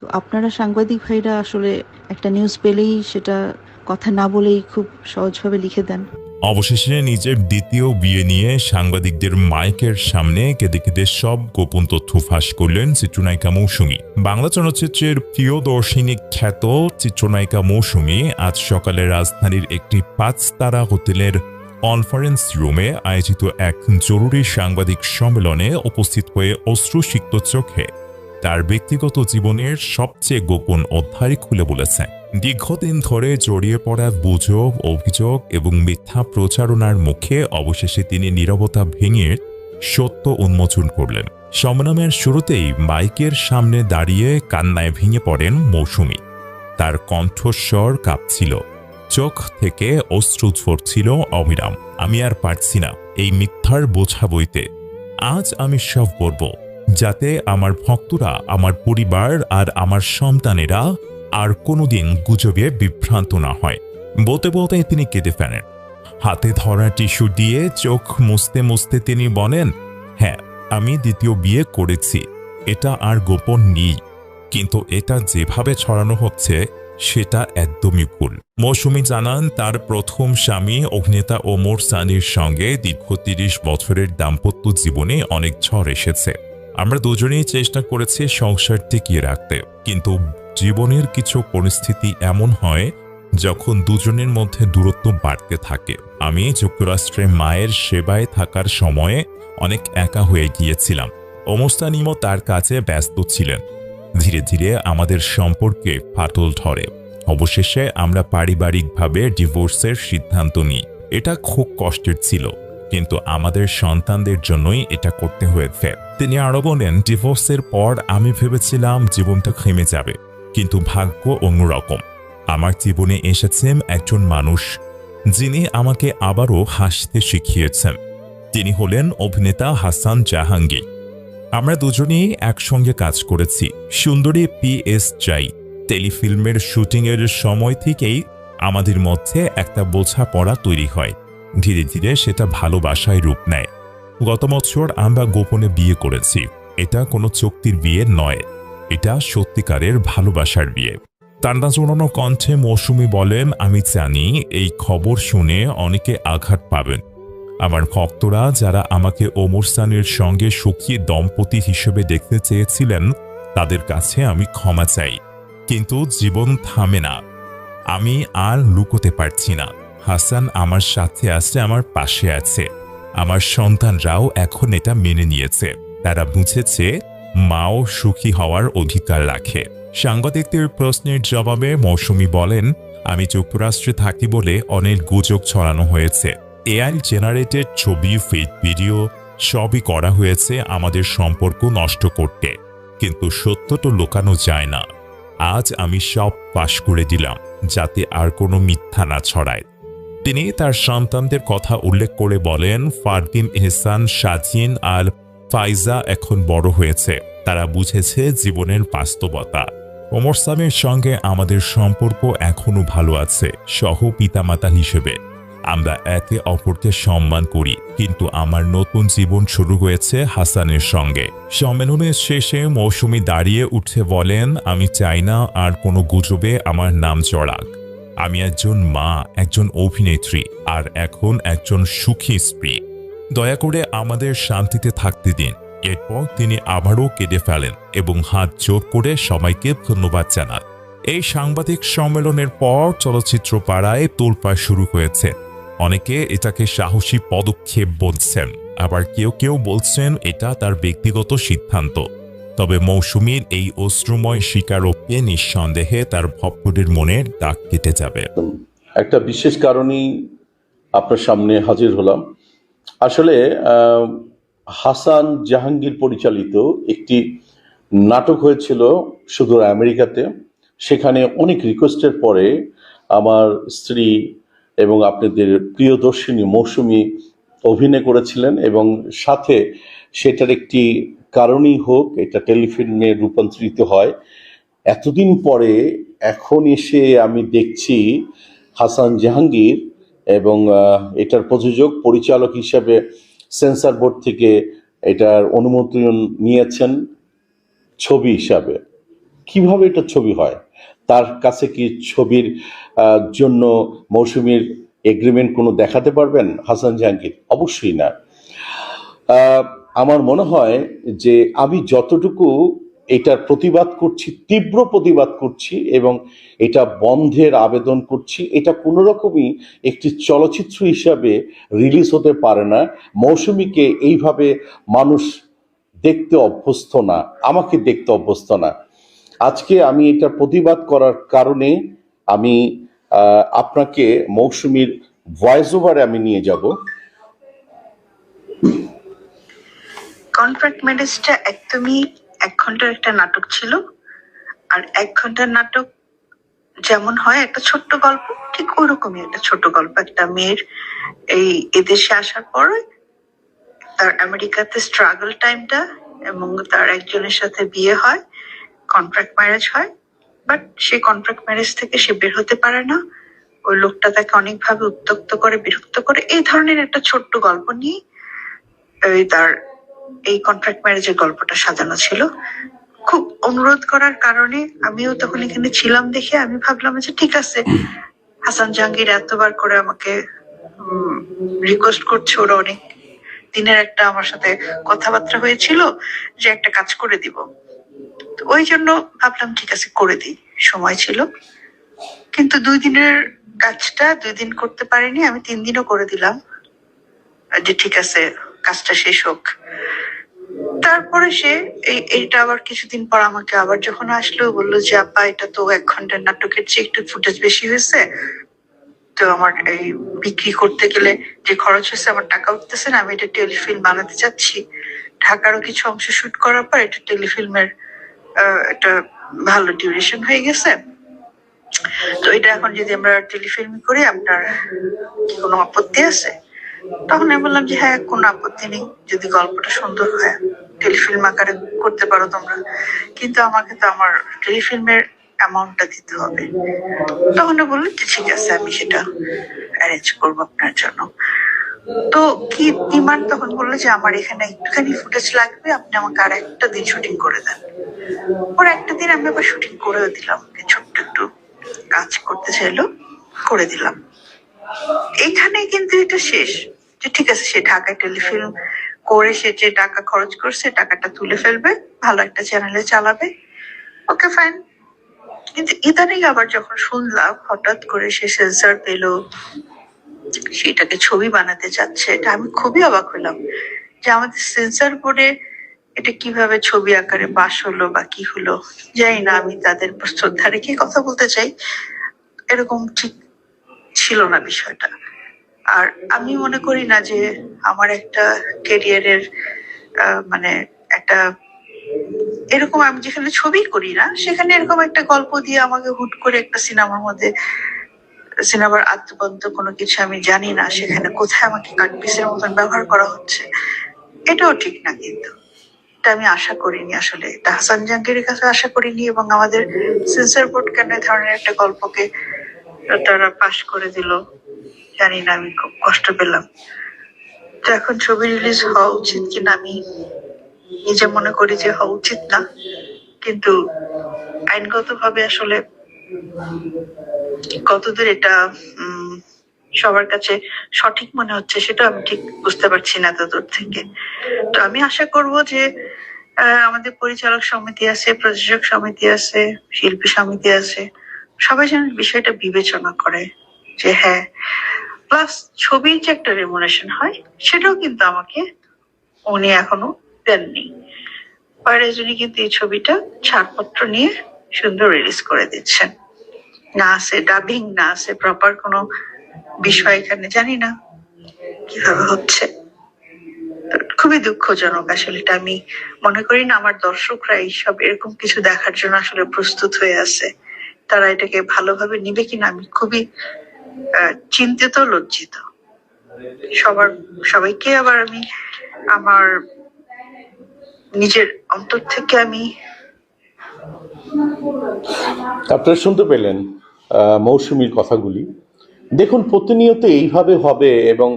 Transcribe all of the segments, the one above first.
তো আপনারা সাংবাদিক ভাইরা আসলে একটা নিউজ পেলেই সেটা কথা না বলেই খুব সহজভাবে লিখে দেন। অবশেষে নিজের দ্বিতীয় বিয়ে নিয়ে সাংবাদিকদের মাইকের সামনে কেঁদে কেঁদে সব গোপন তথ্য ফাঁস করলেন চিত্রনায়িকা মৌসুমী। বাংলা চলচ্চিত্রের প্রিয়দর্শিনী খ্যাত চিত্রনায়িকা মৌসুমী আজ সকালে রাজধানীর একটি 5 তারা হোটেলের কনফারেন্স রুমে আয়োজিত এক জরুরি সাংবাদিক সম্মেলনে উপস্থিত হয়ে অশ্রুসিক্ত চোখে তার ব্যক্তিগত জীবনের সবচেয়ে গোপন অধ্যায় খুলে বলেছেন। দীর্ঘদিন ধরে জড়িয়ে পড়া গুজব, অভিযোগ এবং মিথ্যা প্রচারণার মুখে অবশেষে তিনি নীরবতা ভেঙে সত্য উন্মোচন করলেন। সম্মেলনের শুরুতেই মাইকের সামনে দাঁড়িয়ে কান্নায় ভেঙে পড়েন মৌসুমী। তার কণ্ঠস্বর কাঁপছিল, চোখ থেকে অশ্রু ঝরছিল অবিরাম। আমি আর পারছি না এই মিথ্যার বোঝা বইতে। আজ আমি সব বলব, যাতে আমার ভক্তরা, আমার পরিবার আর আমার সন্তানেরা আর কোনোদিন গুজবে বিভ্রান্ত না হয়। বলতে বলতে তিনি কেঁদে ফেলেন। হাতে ধরা টিস্যু দিয়ে চোখ মুছতে মুছতে তিনি বলেন, হ্যাঁ, আমি দ্বিতীয় বিয়ে করেছি, এটা আর গোপন নেই, কিন্তু এটা যেভাবে ছড়ানো হচ্ছে সেটা একদমই ভুল। মৌসুমী জানান, তার প্রথম স্বামী অভিনেতা ওমর সানির সঙ্গে দীর্ঘ 30 বছরের দাম্পত্য জীবনে অনেক ঝড় এসেছে। আমরা দুজনেই চেষ্টা করেছি সংসার টিকিয়ে রাখতে, কিন্তু জীবনের কিছু পরিস্থিতি এমন হয় যখন দুজনের মধ্যে দূরত্ব বাড়তে থাকে। আমি যুক্তরাষ্ট্রে মায়ের সেবায় থাকার সময়ে অনেক একা হয়ে গিয়েছিলাম। ওমর সানিও তার কাজে ব্যস্ত ছিলেন। ধীরে ধীরে আমাদের সম্পর্কে ফাটল ধরে। অবশেষে আমরা পারিবারিকভাবে ডিভোর্সের সিদ্ধান্ত নিই। এটা খুব কষ্টের ছিল, কিন্তু আমাদের সন্তানদের জন্যই এটা করতে হয়েছে। তিনি আরো বলেন, ডিভোর্সের পর আমি ভেবেছিলাম জীবনটা থেমে যাবে, কিন্তু ভাগ্য অন্যরকম। আমার জীবনে এসেছেন একজন মানুষ যিনি আমাকে আবারও হাসতে শিখিয়েছেন। তিনি হলেন অভিনেতা হাসান জাহাঙ্গীর। আমরা দুজনেই একসঙ্গে কাজ করেছি। সুন্দরী PS চাই টেলিফিল্মের শুটিংয়ের সময় থেকেই আমাদের মধ্যে একটা বোঝাপড়া তৈরি হয়। ধীরে ধীরে সেটা ভালোবাসায় রূপ নেয়। গত বছর আমরা গোপনে বিয়ে করেছি। এটা কোনো চুক্তির বিয়ে নয়, এটা সত্যিকারের ভালোবাসার বিয়ে। টান্ডা জোড়ানো কণ্ঠে মৌসুমী বলেন, আমি জানি এই খবর শুনে অনেকে আঘাত পাবেন। আমার ভক্তরা যারা আমাকে ওমর সানির সঙ্গে সুখী দম্পতি হিসেবে দেখতে চেয়েছিলেন, তাদের কাছে আমি ক্ষমা চাই। কিন্তু জীবন থামে না। আমি আর লুকোতে পারছি না। হাসান আমার সাথে আছে, আমার পাশে আছে। আমার সন্তানরাও এখন এটা মেনে নিয়েছে। তারা বুঝেছে মাও সুখী হওয়ার অধিকার রাখে। সাংবাদিকদের প্রশ্নের জবাবে মৌসুমী বলেন, আমি যুক্তরাষ্ট্রে থাকি বলে অনেক গুজব ছড়ানো হয়েছে। AI জেনারেটেড ছবি, ফেক ভিডিও সবই করা হয়েছে আমাদের সম্পর্ক নষ্ট করতে, কিন্তু সত্য তো লুকানো যায় না। আজ আমি সব ফাঁস করে দিলাম, যাতে আর কোনো মিথ্যা না ছড়ায়। তিনি তার সন্তানদের কথা উল্লেখ করে বলেন, ফারদিন, এহসান, সাজিন আর ফাইজা এখন বড় হয়েছে। তারা বুঝেছে জীবনের বাস্তবতা। ওমর সানির সঙ্গে আমাদের সম্পর্ক এখনো ভালো আছে। সহ পিতামাতা হিসেবে আমরা একে অপরকে সম্মান করি, কিন্তু আমার নতুন জীবন শুরু হয়েছে হাসানের সঙ্গে। সম্মেলনের শেষে মৌসুমী দাঁড়িয়ে উঠে বলেন, আমি চাই না আর কোনো গুজবে আমার নাম চড়াক। আমি একজন মা, একজন অভিনেত্রী, আর এখন একজন সুখী স্ত্রী। দয়া করে আমাদের শান্তিতে থাকতে দিন। এরপর তিনি আবারও কেঁদে ফেলেন এবং হাত জোর করে সবাইকে ধন্যবাদ জানান। এই সাংবাদিক সম্মেলনের পর চলচ্চিত্র পাড়ায় তোলপাড় শুরু হয়েছে। অনেকে এটাকে সাহসী পদক্ষেপ বলছেন, আবার কেউ কেউ বলছেন এটা তার ব্যক্তিগত সিদ্ধান্ত। তবে মৌসুমীর এই অশ্রুময় স্বীকারোক্তি নিঃসন্দেহে তার ভক্তদের মনের দাগ কেটে যাবে। একটা বিশেষ কারণেই আপনার সামনে হাজির হলাম। আসলে হাসান জাহাঙ্গীর পরিচালিত একটি নাটক হয়েছিল সুদূর আমেরিকাতে। সেখানে অনেক রিকোয়েস্টের পরে আমার স্ত্রী এবং আপনাদের প্রিয়দর্শিনী মৌসুমী অভিনয় করেছিলেন, এবং সাথে সেটার একটি কারণেই হোক এটা টেলিফিল্মে রূপান্তরিত হয়। এতদিন পরে এখন এসে আমি দেখছি হাসান জাহাঙ্গীর এবং এটার প্রযোজক পরিচালক হিসাবে সেন্সর বোর্ড থেকে এটার অনুমোদন নিয়েছেন ছবি হিসাবে। কিভাবে এটা ছবি হয়? তার কাছে কি ছবির জন্য মৌসুমীর এগ্রিমেন্ট কোনো দেখাতে পারবেন হাসান জাহাঙ্গীর? অবশ্যই না। আহ, আমার মনে হয় যে আমি যতটুকু এটার প্রতিবাদ করছি, তীব্র প্রতিবাদ করছি এবং এটা বন্ধের আবেদন করছি, এটা কোনো রকমই একটি চলচ্চিত্র হিসাবে রিলিজ হতে পারে না। মৌসুমীকে এইভাবে মানুষ দেখতে অভ্যস্ত না, আমাকে দেখতে অভ্যস্ত না। আজকে আমি এটা প্রতিবাদ করার কারণে আমি আপনাকে মৌসুমীর ভয়েস ওভারে আমি নিয়ে যাব। কন্ট্রাক্ট ম্যারেজটা একদমই 1 ঘন্টার একটা নাটক ছিল। আর 1 ঘন্টার নাটক যেমন হয় একটা ছোট্ট গল্প, ঠিক ওরকমই একটা ছোট গল্প। একটা মেয়ের এই এদেশে আসার পরে তার আমেরিকাতে স্ট্রাগল টাইমটা, এবং তার একজনের সাথে বিয়ে হয়, কন্ট্রাক্ট ম্যারেজ হয়, বাট সেই কন্ট্রাক্ট ম্যারেজ থেকে সে বের হতে পারে না। ওই লোকটা তাকে অনেকভাবে উত্ত্যক্ত করে, বিরক্ত করে, এই ধরনের একটা ছোট্ট গল্প নিয়ে তার এই কন্ট্রাক্ট ম্যারেজের গল্পটা সাজানো ছিল। খুব অনুরোধ করার কারণে, আমিও তখন এখানে ছিলাম দেখে আমি ভাবলাম যে ঠিক আছে, হাসান জাহাঙ্গীর এতবার করে আমাকে রিকোয়েস্ট করছে, ওরা অনেক দিনের একটা আমার সাথে কথাবার্তা হয়েছিল যে একটা কাজ করে দিব। তো ওই জন্য ভাবলাম ঠিক আছে করে দিই, সময় ছিল। কিন্তু 2 দিনের কাজটা 2 দিন করতে পারিনি, আমি 3 দিনও করে দিলাম যে ঠিক আছে কাজটা শেষ হোক। তারপরে সে এইটা আবার কিছুদিন পর আমাকে আবার যখন আসলো বললো যে আপা এটা তো 1 ঘন্টার নাটকের চেয়ে একটু ফুটেজ বেশি হয়েছে, তো আমার এই বিক্রি করতে গেলে যে খরচ হয়েছে আমার টাকা উঠতেছে না, আমি এটা টেলিফিল্ম বানাতে চাচ্ছি। ঢাকারও কিছু অংশ শুট করার পর এটা টেলিফিল্মের একটা ভালো ডিউরেশন হয়ে গেছে, তো এটা এখন যদি আমরা টেলিফিল্ম করি আপনার কি কোনো আপত্তি আছে? তখন আমি বললাম যে হ্যাঁ, কোনো আপত্তি নেই, যদি গল্পটা সুন্দর হয় টেলিফিল্ম আকারে করতে পারো তোমরা, কিন্তু আমাকে তো আমার টেলিফিল্মের অ্যামাউন্টটা দিতে হবে। তখন বললো যে ঠিক আছে, আমি সেটা অ্যারেঞ্জ করবো আপনার জন্য। তো কি ডিমান্ড? তখন বললো যে আমার এখানে একটুখানি ফুটেজ লাগবে, আপনি আমাকে আর একটা দিন শুটিং করে দেন। ওর একটা দিন আমি আবার শুটিং করেও দিলাম, ছোট্ট একটু কাজ করতে চাইলো, করে দিলাম। এইখানে কিন্তু এটা শেষ, যে ঠিক আছে সে ঢাকায় টেলিফিল্ম করে সে যে টাকা খরচ করছে টাকাটা তুলে ফেলবে, ভালো একটা চ্যানেলে চালাবে, ওকে ফাইন। কিন্তু ইদানিং আবার যখন শুনলাম হঠাৎ করে সে সেন্সর পেলো, সেটাকে ছবি বানাতে চাচ্ছে, এটা আমি খুবই অবাক হলাম যে আমাদের সেন্সর বোর্ডে এটা কিভাবে ছবি আকারে পাশ হলো বা কি হলো জানি না। আমি তাদের শ্রদ্ধা রেখে কথা বলতে চাই, এরকম ঠিক ছিল না বিষয়টা। আর আমি মনে করি না যে আমার একটা ক্যারিয়ারের মানে একটা এরকম, আমি যেখানে ছবি করি না সেখানে এরকম একটা গল্প দিয়ে আমাকে হুট করে একটা সিনেমার মধ্যে, সিনেমার আদ্যপন্ত কোনো কিছু আমি জানি না, সেখানে কোথায় আমাকে কাটপিসের মতন ব্যবহার করা হচ্ছে, এটাও ঠিক না। কিন্তু এটা আমি আশা করিনি, আসলে এটা হাসান জাহাঙ্গীরের কাছে আশা করিনি, এবং আমাদের সেন্সর বোর্ড কেন এই ধরনের একটা গল্পকে তারা পাশ করে দিল জানি না, আমি খুব কষ্ট পেলাম। তো এখন ছবি রিলিজ হওয়া উচিত কিনা আমি নিজে মনে করি যে হওয়া উচিত না, কিন্তু আইনগত ভাবে আসলে কতদূর এটা সবার কাছে সঠিক মনে হচ্ছে সেটা আমি ঠিক বুঝতে পারছি না এত দূর থেকে। তো আমি আশা করব যে আমাদের পরিচালক সমিতি আছে, প্রযোজক সমিতি আছে, শিল্পী সমিতি আছে, সবাই যেন বিষয়টা বিবেচনা করে যে হ্যাঁ, প্লাস ছবির যে একটা রেমুনেশন হয় সেটাও কিন্তু আমাকে উনি এখনো দেননি। পরের জন্য কিন্তু এই ছবিটা ছাড়পত্র নিয়ে সুন্দর রিলিজ করে দিচ্ছেন, না আছে ডাবিং, না আছে প্রপার কোনো বিষয় এখানে, জানি না কিভাবে হচ্ছে। খুবই দুঃখজনক আসলে এটা। আমি মনে করি না আমার দর্শকরা এইসব এরকম কিছু দেখার জন্য আসলে প্রস্তুত হয়ে আছে, তারা এটাকে ভালোভাবে নিবে কিনা আমি খুবই চিন্তিত, লজ্জিত। সবাইকে আবার আমি আমার নিজের অন্তর থেকে আমি। আপনারা শুনতে পেলেন মৌসুমীর কথাগুলি। দেখুন, প্রতিনিয়ত এইভাবে হবে এবং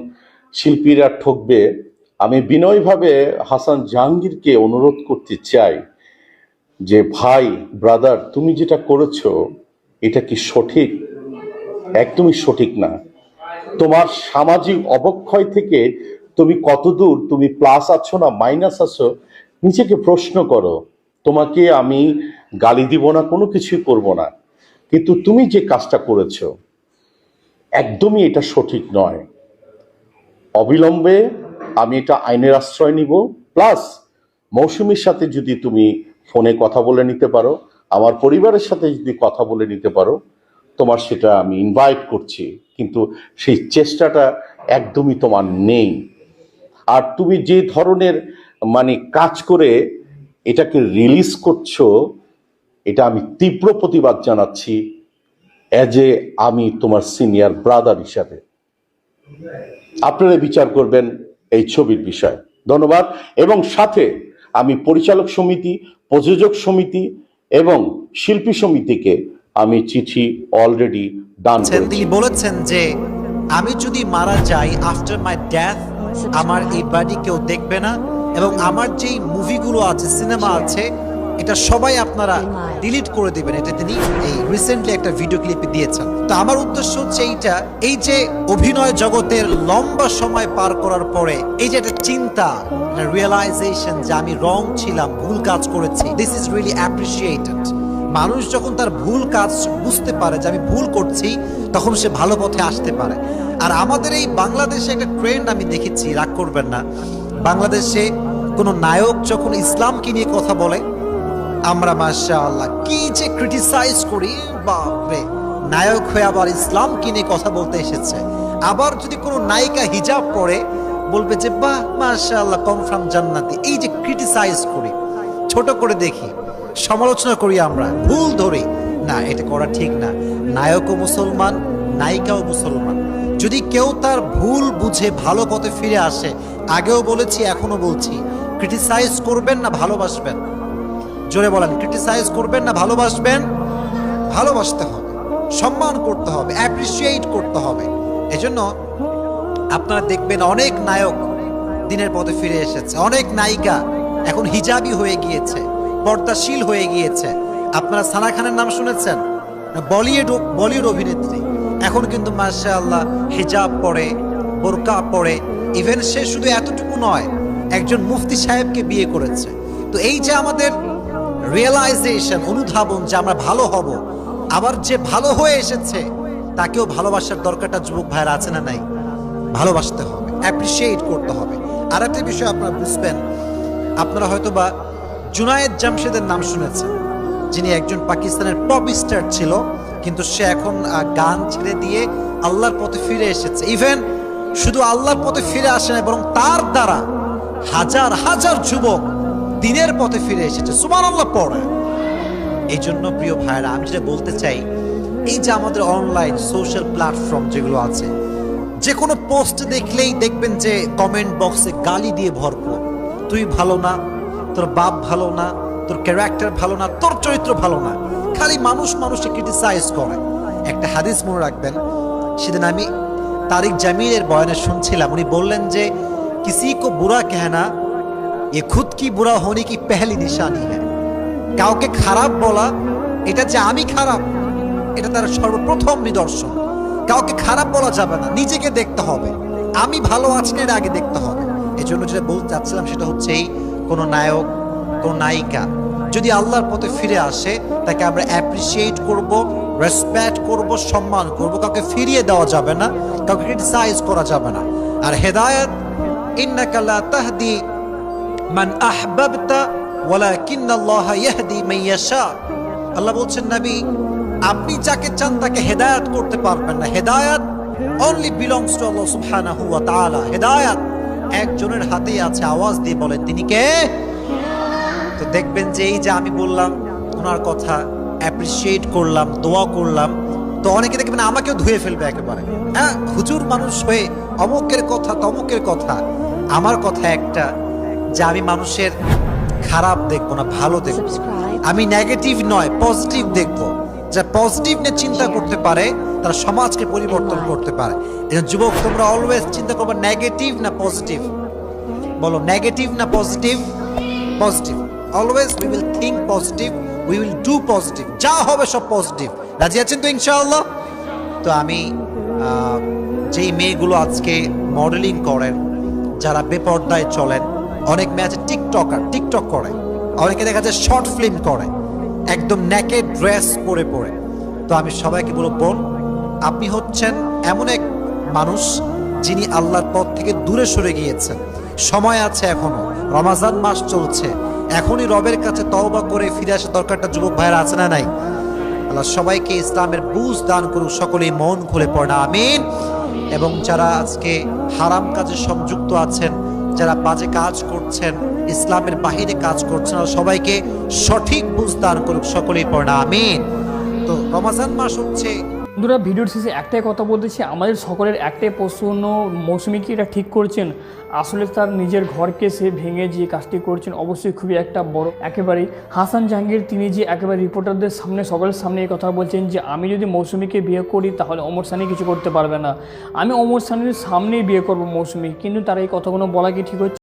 শিল্পীরা ঠকবে। আমি বিনয়ভাবে হাসান জাহাঙ্গীরকে অনুরোধ করতে চাই যে ভাই ব্রাদার তুমি যেটা করেছো এটা কি সঠিক? একদমই সঠিক না। তোমার সামাজিক অবক্ষয় থেকে তুমি কতদূর তুমি প্লাস আছো না মাইনাস আছো নিজেকে প্রশ্ন করো। তোমাকে আমি গালি দিব না, কোনো কিছুই করব না, কিন্তু তুমি যে কাজটা করেছো একদমই এটা সঠিক নয়। অবিলম্বে আমি এটা আইনের আশ্রয় নিব। প্লাস মৌসুমীর সাথে যদি তুমি ফোনে কথা বলে নিতে পারো, আমার পরিবারের সাথে যদি কথা বলে নিতে পারো, তোমার সেটা আমি ইনভাইট করছি, কিন্তু সেই চেষ্টাটা একদমই তোমার নেই। আর তুমি যে ধরনের কাজ করে এটাকে রিলিজ করছো, এটা আমি তীব্র প্রতিবাদ জানাচ্ছি আমি তোমার সিনিয়র ব্রাদার হিসাবে। আপনারা বিচার করবেন এই ছবির বিষয়। ধন্যবাদ। এবং সাথে আমি পরিচালক সমিতি, প্রযোজক সমিতি এবং শিল্পী সমিতিকে আমি চিঠি অলরেডি দান করেছি। তিনি বলেছেন যে আমি যদি মারা যাই আফটার মাই ডেথ, আমার এই বাড়ি কেউ দেখবে না, এবং আমার যেই মুভিগুলো আছে, সিনেমা আছে, এটা সবাই আপনারা ডিলিট করে দিবেন। এটা তিনি এই রিসেন্টলি একটা ভিডিও ক্লিপে দিয়েছেন। তো আমার উদ্দেশ্য হচ্ছে এইটা, এই যে অভিনয় জগতের লম্বা সময় পার করার পরে এই যে একটা চিন্তা, রিয়েলাইজেশন যে আমি রং ছিলাম, ভুল কাজ করেছি, দিস ইজ রিয়েলি অ্যাপ্রিসিয়েটেড। মানুষ যখন তার ভুল কাজ বুঝতে পারে যে আমি ভুল করছি, তখন সে ভালো পথে আসতে পারে। আর আমাদের এই বাংলাদেশে একটা ট্রেন্ড আমি দেখেছি, রাগ করবেন না, বাংলাদেশে কোনো নায়ক যখন ইসলামকে নিয়ে কথা বলে, আমরা মাশাআল্লাহ কি যে ক্রিটিসাইজ করি, বাপরে, নায়ক হয়ে আবার ইসলামকে নিয়ে কথা বলতে এসেছে। আবার যদি কোনো নায়িকা হিজাব পরে, বলবে যে বাহ মাশাআল্লাহ কনফার্ম জান্নাতি। এই যে ক্রিটিসাইজ করি, ছোট করে দেখি, সমালোচনা করি, আমরা ভুল ধরি না, এটা করা ঠিক না। নায়কও মুসলমান, নায়িকাও মুসলমান। যদি কেউ তার ভুল বুঝে ভালো পথে ফিরে আসে, আগেও বলেছি এখনো বলছি, ক্রিটিসাইজ করবেন না ভালোবাসবেন? জোরে বলেন, ক্রিটিসাইজ করবেন না ভালোবাসবেন? ভালোবাসতে হবে, সম্মান করতে হবে, অ্যাপ্রিসিয়েট করতে হবে। এজন্য আপনারা দেখবেন অনেক নায়ক দিনের পথে ফিরে এসেছে, অনেক নায়িকা এখন হিজাবি হয়ে গিয়েছে, পর্দাশীল হয়ে গিয়েছে। আপনারা সানা খানের নাম শুনেছেন? বলিউড অভিনেত্রী এখন কিন্তু মাশাআল্লাহ হিজাব পরে, বোরকা পরে। ইভেন সে শুধু এতটুকু নয়, একজন মুফতি সাহেবকে বিয়ে করেছে। তো এই যে আমাদের রিয়েলাইজেশন, অনুধাবন যে আমরা ভালো হব, আবার যে ভালো হয়ে এসেছে তাকেও ভালোবাসার দরকারটা যুবক ভাইরা আছে না নাই? ভালোবাসতে হবে, অ্যাপ্রিসিয়েট করতে হবে। আর একটা বিষয় আপনারা বুঝবেন, আপনারা হয়তোবা জুনায়েদ জামশেদের নাম শুনেছেন, যিনি একজন পাকিস্তানের পপ স্টার ছিল, কিন্তু সে এখন গান ছেড়ে দিয়ে আল্লাহর পথে ফিরে এসেছে। ইভেন শুধু আল্লাহর পথে ফিরে আসে না, বরং তার দ্বারা হাজার হাজার যুবক দিনের পথে ফিরে এসেছে। সুবহানাল্লাহ পড়ে। এই জন্য প্রিয় ভাইরা, আমি যেটা বলতে চাই, এই যে আমাদের অনলাইন সোশ্যাল প্ল্যাটফর্ম যেগুলো আছে, যে কোনো পোস্ট দেখলেই দেখবেন যে কমেন্ট বক্সে গালি দিয়ে ভরপুর। তুই ভালো না, তোর বাপ ভালো না, তোর ক্যারেক্টার ভালো না, তোর চরিত্র ভালো না, খালি মানুষকে ক্রিটিসাইজ করে। একটা হাদিস মনে রাখবেন, সেদিন আমি তারিক জামিলের বয়ানে শুনছিলাম, উনি বললেন যে কিসি কো বুরা कहना ये खुद की बुरा होने की पहली निशानी है। কাউকে খারাপ বলা, এটা যে আমি খারাপ, এটা তার সর্বপ্রথম নিদর্শন। কাউকে খারাপ বলা যাবে না, নিজেকে দেখতে হবে, আমি ভালো আছি না, আগে দেখতে হবে। এই জন্য যেটা বলতে চাচ্ছিলাম সেটা হচ্ছে, এই কোনো নায়ক, কোনো নায়িকা যদি আল্লাহর পথে ফিরে আসে, তাকে আমরা অ্যাপ্রিসিয়েট করব, রেসপেক্ট করব, সম্মান করব। কাউকে ফিরিয়ে দেওয়া যাবে না, কাউকে ক্রিটিসাইজ করা যাবে না। আর হেদায়েত, ইন্নাকা লা তাহদি মান আহবাবতা ওয়ালাকিন্নাল্লাহ ইয়াহদি মান ইয়াশা। আল্লাহ বলছেন, নবী আপনি যাকে চান তাকে হেদায়েত করতে পারবেন না। হেদায়েত অনলি বিলংস টু আল্লাহ সুবহানাহু ওয়া তাআলা। হেদায়েত একজনের হাতেই আছে। আওয়াজ দিয়ে বলেন, তিনি কে? তো দেখবেন যে এই যে আমি বললাম ওনার কথা, অ্যাপ্রিসিয়েট করলাম, দোয়া করলাম, তো অনেকে দেখবেন আমাকেও ধুয়ে ফেলবে একেবারে। হ্যাঁ, হুজুর মানুষ হয়ে অমুকের কথা তমুকের কথা। আমার কথা একটা, যে আমি মানুষের খারাপ দেখবো না, ভালো দেখবো। আমি নেগেটিভ নয়, পজিটিভ দেখবো। যা পজিটিভ নিয়ে চিন্তা করতে পারে তারা সমাজকে পরিবর্তন করতে পারে। যুবক, তোমরা অলওয়েজ চিন্তা করবে নেগেটিভ না পজিটিভ। বলো, নেগেটিভ না positive? Positive. Always we will think positive, we will do positive, যা হবে সব পজিটিভ। রাজি আছেন তো ইনশাআল্লাহ? তো আমি যেই মেয়েগুলো আজকে মডেলিং করেন, যারা বেপর্দায় চলেন, অনেক মেয়ে আছে টিকটক করে, অনেকে দেখা যায় শর্ট ফিল্ম করে একদম নেকেড ড্রেস পরে পরে। তো আমি সবাইকে বলবো, বোন, আপনি হচ্ছেন এমন এক মানুষ যিনি আল্লাহর পথ থেকে দূরে সরে গিয়েছেন। সময় আছে এখনো, রমাজান মাস চলছে, এখনই রবের কাছে তওবা করে ফিরে আসা দরকারটা যুবক ভাইয়েরা আছে না নাই? আল্লাহ সবাইকে ইসলামের বুঝ দান করুক, সকলেই মন খুলে পড়ে আমিন। এবং যারা আজকে হারাম কাজে সংযুক্ত আছেন, যারা বাজে কাজ করছেন, ইসলামের বাহিরে কাজ করছেন, সবাইকে সঠিক বুঝ দান করুক, সকলেই পড়ে আমিন। তো রমাজান মাস হচ্ছে। বন্ধুরা, ভিডিওর শেষে একটাই কথা বলতেছি, আমাদের সকলের একটাই প্রশ্ন, মৌসুমী কি এটা ঠিক করছেন? আসলে তার নিজের ঘরকে সে ভেঙে যে কাজটি করছেন অবশ্যই খুবই একটা বড়। একেবারেই হাসান জাহাঙ্গীর তিনি যে একেবারে রিপোর্টারদের সামনে, সকলের সামনে এই কথা বলছেন যে আমি যদি মৌসুমীকে বিয়ে করি তাহলে ওমর সানি কিছু করতে পারবে না, আমি ওমর সানির সামনেই বিয়ে করবো মৌসুমী, কিন্তু তার এই কথাগুলো বলা কি ঠিক হচ্ছে?